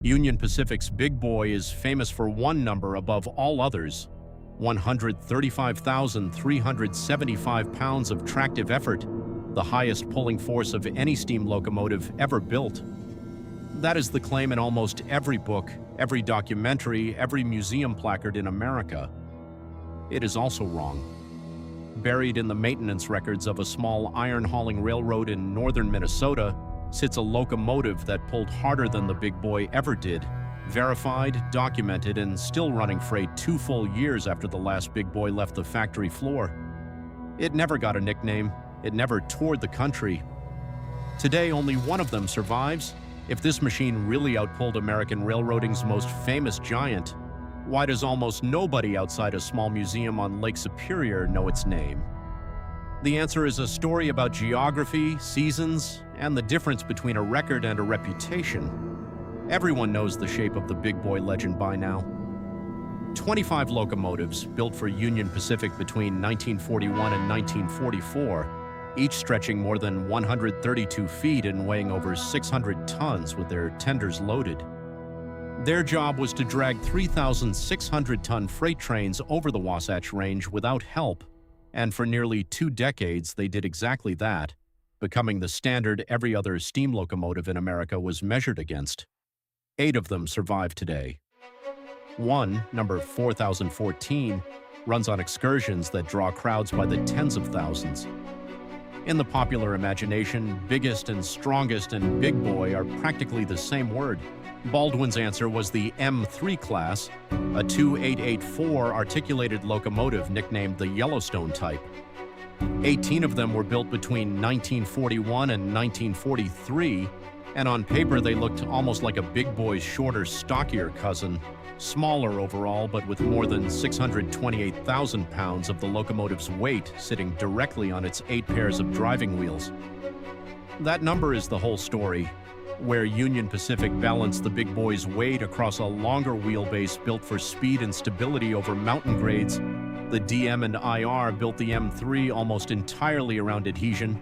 Union Pacific's Big Boy is famous for one number above all others: 135,375 pounds of tractive effort, the highest pulling force of any steam locomotive ever built. That is the claim in almost every book, every documentary, every museum placard in America. It is also wrong. Buried in the maintenance records of a small iron-hauling railroad in northern Minnesota sits a locomotive that pulled harder than the Big Boy ever did, verified, documented, and still running freight 2 full years after the last Big Boy left the factory floor. It never got a nickname. It never toured the country. Today, only one of them survives. If this machine really outpulled American railroading's most famous giant, why does almost nobody outside a small museum on Lake Superior know its name? The answer is a story about geography, seasons, and the difference between a record and a reputation. Everyone knows the shape of the Big Boy legend by now. 25 locomotives built for Union Pacific between 1941 and 1944, each stretching more than 132 feet and weighing over 600 tons with their tenders loaded. Their job was to drag 3,600-ton freight trains over the Wasatch Range without help, and for nearly 2 decades they did exactly that, becoming the standard every other steam locomotive in America was measured against. 8 of them survive today. One, number 4014, runs on excursions that draw crowds by the tens of thousands. In the popular imagination, biggest and strongest and Big Boy are practically the same word. Baldwin's answer was the M3 class, a 2884 articulated locomotive nicknamed the Yellowstone type. 18 of them were built between 1941 and 1943, and on paper they looked almost like a Big Boy's shorter, stockier cousin, smaller overall, but with more than 628,000 pounds of the locomotive's weight sitting directly on its 8 pairs of driving wheels. That number is the whole story. Where Union Pacific balanced the Big Boy's weight across a longer wheelbase built for speed and stability over mountain grades, the DM and IR built the M3 almost entirely around adhesion,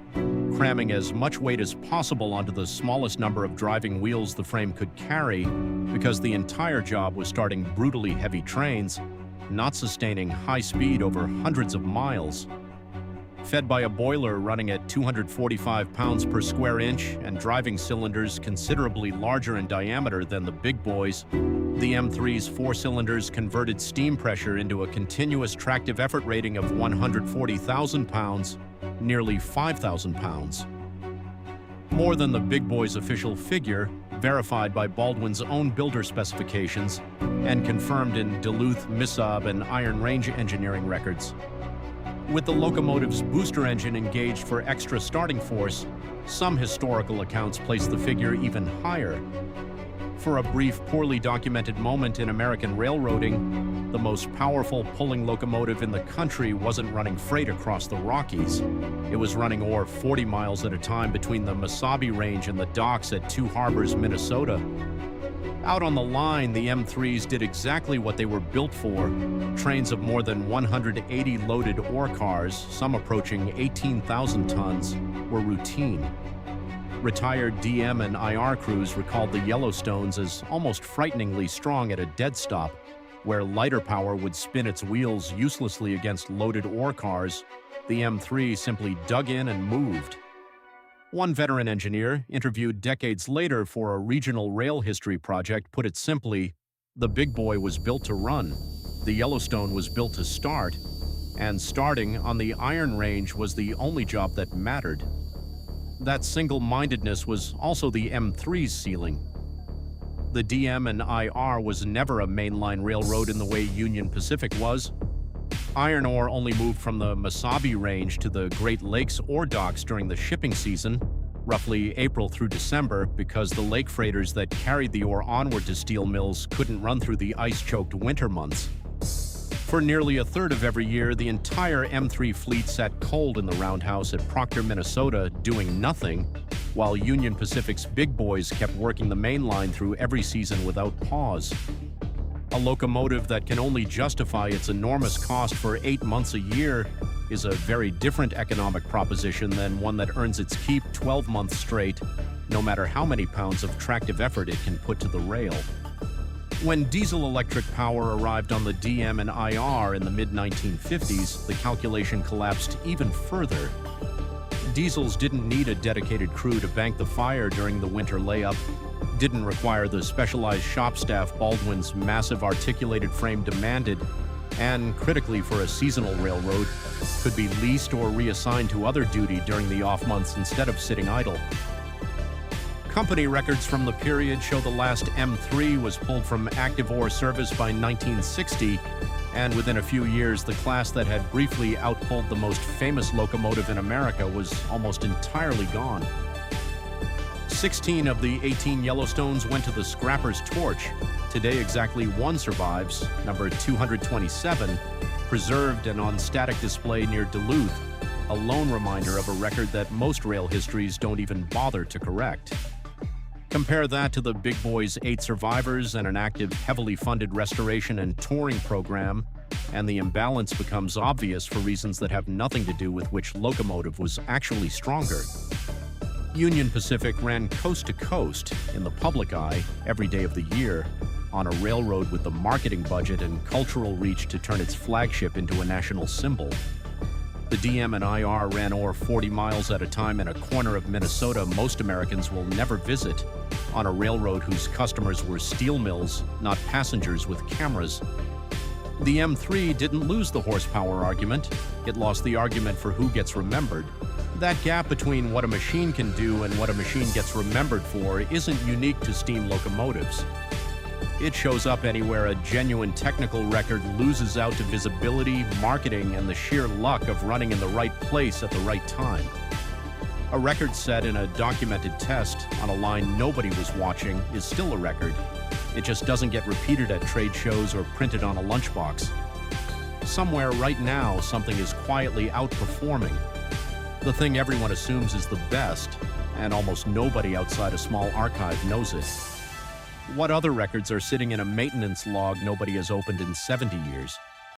cramming as much weight as possible onto the smallest number of driving wheels the frame could carry, because the entire job was starting brutally heavy trains, not sustaining high speed over hundreds of miles. Fed by a boiler running at 245 pounds per square inch and driving cylinders considerably larger in diameter than the Big Boys, the M3's 4 cylinders converted steam pressure into a continuous tractive effort rating of 140,000 pounds, nearly 5,000 pounds. More than the Big Boy's official figure, verified by Baldwin's own builder specifications and confirmed in Duluth, Missabe, and Iron Range engineering records. With the locomotive's booster engine engaged for extra starting force, some historical accounts place the figure even higher. For a brief, poorly documented moment in American railroading, the most powerful pulling locomotive in the country wasn't running freight across the Rockies. It was running ore 40 miles at a time between the Missabe Range and the docks at Two Harbors, Minnesota. Out on the line, the M3s did exactly what they were built for. Trains of more than 180 loaded ore cars, some approaching 18,000 tons, were routine. Retired DM and IR crews recalled the Yellowstones as almost frighteningly strong at a dead stop, where lighter power would spin its wheels uselessly against loaded ore cars. The M3 simply dug in and moved. One veteran engineer, interviewed decades later for a regional rail history project, put it simply, "The Big Boy was built to run. The Yellowstone was built to start. And starting on the Iron Range was the only job that mattered." That single-mindedness was also the M3's ceiling. The DM and IR was never a mainline railroad in the way Union Pacific was. Iron ore only moved from the Missabe Range to the Great Lakes ore docks during the shipping season, roughly April through December, because the lake freighters that carried the ore onward to steel mills couldn't run through the ice-choked winter months. For nearly a third of every year, the entire M3 fleet sat cold in the roundhouse at Proctor, Minnesota, doing nothing, while Union Pacific's Big Boys kept working the main line through every season without pause. A locomotive that can only justify its enormous cost for 8 months a year is a very different economic proposition than one that earns its keep 12 months straight, no matter how many pounds of tractive effort it can put to the rail. When diesel-electric power arrived on the DM and IR in the mid-1950s, the calculation collapsed even further. Diesels didn't need a dedicated crew to bank the fire during the winter layup, didn't require the specialized shop staff Baldwin's massive articulated frame demanded, and, critically for a seasonal railroad, could be leased or reassigned to other duty during the off months instead of sitting idle. Company records from the period show the last M3 was pulled from active ore service by 1960, and within a few years, the class that had briefly outpulled the most famous locomotive in America was almost entirely gone. 16 of the 18 Yellowstones went to the scrapper's torch. Today, exactly one survives, number 227, preserved and on static display near Duluth, a lone reminder of a record that most rail histories don't even bother to correct. Compare that to the big boy's 8 survivors and an active, heavily funded restoration and touring program, and the imbalance becomes obvious for reasons that have nothing to do with which locomotive was actually stronger. Union Pacific ran coast to coast, in the public eye, every day of the year, on a railroad with the marketing budget and cultural reach to turn its flagship into a national symbol. The DM and IR ran ore 40 miles at a time in a corner of Minnesota most Americans will never visit, on a railroad whose customers were steel mills, not passengers with cameras. The M3 didn't lose the horsepower argument, it lost the argument for who gets remembered. That gap between what a machine can do and what a machine gets remembered for isn't unique to steam locomotives. It shows up anywhere a genuine technical record loses out to visibility, marketing, and the sheer luck of running in the right place at the right time. A record set in a documented test on a line nobody was watching is still a record. It just doesn't get repeated at trade shows or printed on a lunchbox. Somewhere right now, something is quietly outperforming. The thing everyone assumes is the best, and almost nobody outside a small archive knows it. What other records are sitting in a maintenance log nobody has opened in 70 years?